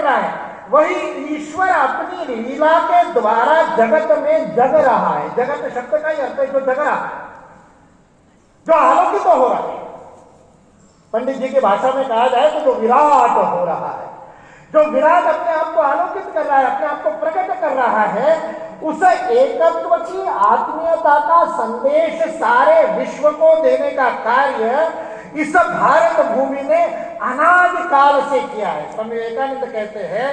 रहा है, वही ईश्वर अपनी लीला के द्वारा जगत में जग रहा है। जगत शब्द का ही अर्थ है जो जग रहा है, जो आलोकित तो हो रहा है। पंडित जी की भाषा में कहा जाए तो जो विराट हो रहा है, जो विराट अपने आप को आलोकित कर रहा है, अपने आप को प्रकट कर रहा है, उस एकत्व की आत्मीयता का संदेश सारे विश्व को देने का कार्य इस भारत भूमि ने अनादि काल से किया है। स्वामी विवेकानंद कहते हैं,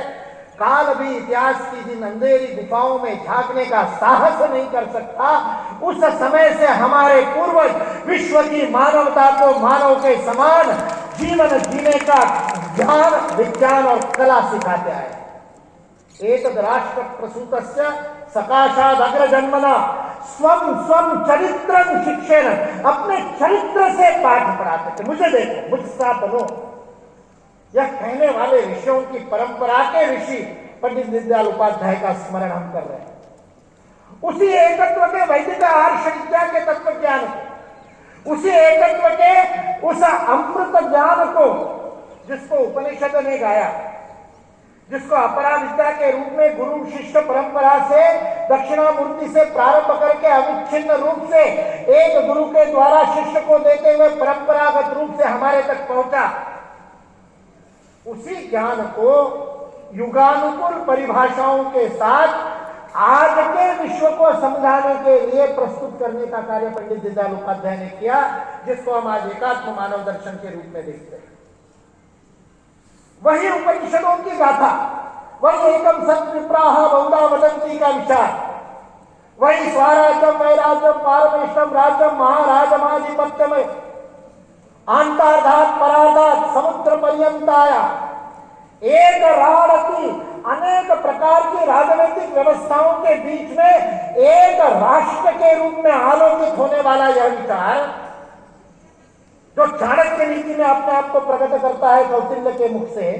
काल भी इतिहास की जिन अंधेरी गुफाओं में झांकने का साहस नहीं कर सकता, उस समय से हमारे पूर्वज विश्व की मानवता को मानव के समान जीवन जीने का ज्ञान, विज्ञान और कला सिखाते आए। एतद् राष्ट्र प्रसूतस्य सकाशाद अग्रजन्मना स्वम स्वम चरित्रं शिक्षेण, अपने चरित्र से पाठ पढ़ाते थे। मुझे देखो, मुझसा बनो, यह कहने वाले ऋषियों की परंपरा के ऋषि पंडित दीनदयाल उपाध्याय का स्मरण हम कर रहे हैं। उसी एकत्व के वैदिक आर्ष विद्या के तत्व ज्ञान को, उसी एकत्व के उस अमृत ज्ञान को जिसको उपनिषद ने गाया, जिसको अपरा विद्या के रूप में गुरु शिष्य परंपरा से दक्षिणामूर्ति से प्रारंभ करके अविच्छिन्न रूप से एक गुरु के द्वारा शिष्य को देते हुए परंपरागत रूप से हमारे तक पहुंचा, उसी ज्ञान को युगानुकूल परिभाषाओं के साथ आज के विश्व को समझाने के लिए प्रस्तुत करने का कार्य पंडित दीनदयाल उपाध्याय ने किया, जिसको हम आज एकात्म मानव दर्शन के रूप में देखते हैं। वही उपनिषदों की गाथा, वही एकम सत विप्राह बहुधा वदंती का विचार, वही स्वराज्यम वैराज्यम पारमेष्टम राज्यम महाराजमाधिपत्यमय अंतर्धात पराधात समुद्र पर्यंताया, एक राड़ की अनेक प्रकार की राजनीतिक व्यवस्थाओं के बीच में एक राष्ट्र के रूप में आलोकित होने वाला यह विचार, जो चाणक्य नीति में अपने आप को प्रकट करता है कौटिल्य के मुख से,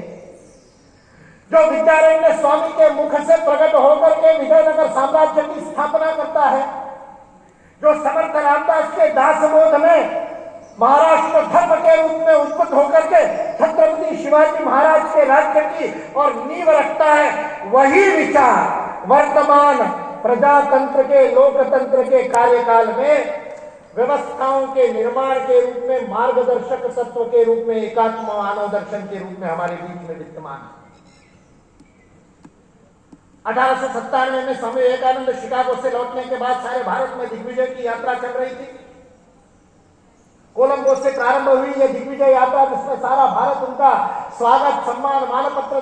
जो विद्यारण्य स्वामी के मुख से प्रकट होकर के विजयनगर साम्राज्य की स्थापना करता है, जो समर्थ रामदास के दासबोध में महाराष्ट्र धर्म के रूप में उत्पन्न होकर के छत्रपति शिवाजी महाराज के राज्य की और नींव रखता है, वही विचार वर्तमान प्रजातंत्र के लोकतंत्र के कार्यकाल में व्यवस्थाओं के निर्माण के रूप में मार्गदर्शक तत्व के रूप में एकात्म मानव दर्शन के रूप में हमारे बीच में विद्यमान है। 1897 में स्वामी विवेकानंद शिकागो से लौटने के बाद सारे भारत में दिग्विजय की यात्रा चल रही थी। कोलंबो से प्रारंभ हुई यह दिग्विजय यात्रा, जिसमें सारा भारत उनका स्वागत सम्मान मानपत्र